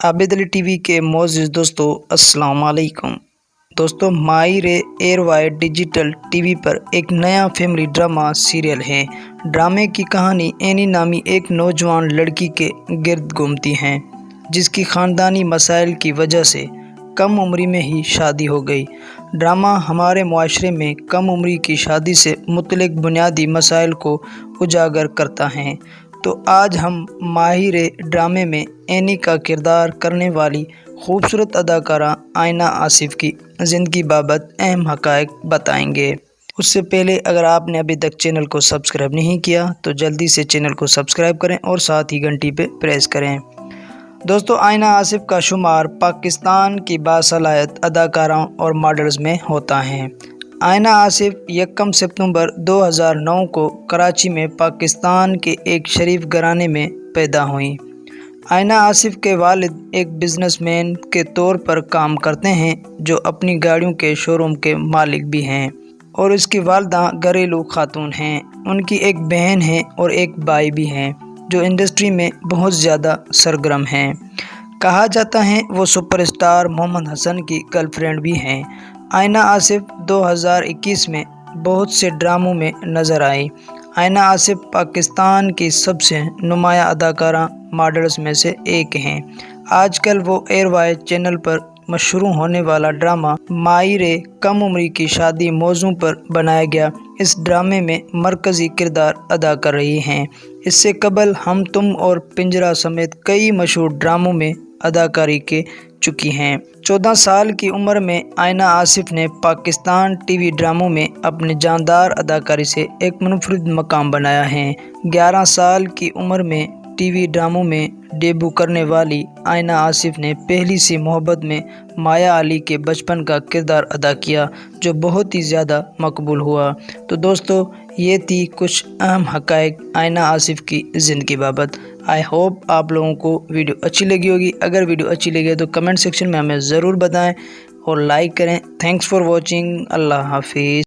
Abid Ali TV के मोअज़्ज़िज़ दोस्तों, अस्सलाम वालेकुम। दोस्तों, माहिर एयरवाइड डिजिटल टीवी पर एक नया फैमिली ड्रामा सीरियल है। ड्रामे की कहानी एनी नामी एक नौजवान लड़की के गिर्द घूमती है जिसकी ख़ानदानी मसाइल की वजह से कम उम्री में ही शादी हो गई। ड्रामा हमारे मुआशरे में कम उम्री की शादी से मुतल्लिक़ बुनियादी मसाइल को उजागर करता है। तो आज हम माहिर ड्रामे में एनी का किरदार करने वाली खूबसूरत अदाकारा आयना आसिफ की ज़िंदगी बाबत अहम हक़ाइक़ बताएंगे। उससे पहले अगर आपने अभी तक चैनल को सब्सक्राइब नहीं किया तो जल्दी से चैनल को सब्सक्राइब करें और साथ ही घंटी पे प्रेस करें। दोस्तों, आयना आसिफ का शुमार पाकिस्तान की बासलाहियत अदाकाराओं और मॉडल्स में होता है। आयना आसिफ 1 सितंबर 2009 को कराची में पाकिस्तान के एक शरीफ घराने में पैदा हुई। आयना आसिफ के वालिद एक बिजनेसमैन के तौर पर काम करते हैं जो अपनी गाड़ियों के शोरूम के मालिक भी हैं, और उसकी वालदा घरेलू खातून हैं। उनकी एक बहन है और एक भाई भी हैं जो इंडस्ट्री में बहुत ज़्यादा सरगर्म हैं। कहा जाता है वो सुपरस्टार मोहम्मद हसन की गर्लफ्रेंड भी हैं। आयना आसिफ 2021 में बहुत से ड्रामों में नज़र आई। आयना आसिफ पाकिस्तान की सबसे नुमाया अदाकारा मॉडल्स में से एक हैं। आजकल वो एयरवाइज चैनल पर मशहूर होने वाला ड्रामा माहिर कम उम्री की शादी मौजू पर बनाया गया इस ड्रामे में मरकज़ी किरदार अदा कर रही हैं। इससे कबल हम तुम और पिंजरा समेत कई मशहूर ड्रामों में अदाकारी के चुकी हैं। 14 साल की उम्र में आयना आसिफ ने पाकिस्तान टीवी ड्रामों में अपने जानदार अदाकारी से एक मुनफरिद मकाम बनाया है। 11 साल की उम्र में टीवी ड्रामों में डेब्यू करने वाली आयना आसिफ ने पहली सी मोहब्बत में माया अली के बचपन का किरदार अदा किया जो बहुत ही ज़्यादा मकबूल हुआ। तो दोस्तों, ये थी कुछ अहम हक़ाइक़ आयना आसिफ की ज़िंदगी बाबत। आई होप आप लोगों को वीडियो अच्छी लगी होगी। अगर वीडियो अच्छी लगी तो कमेंट सेक्शन में हमें ज़रूर बताएं और लाइक करें। Thanks for watching. अल्लाह हाफिज़।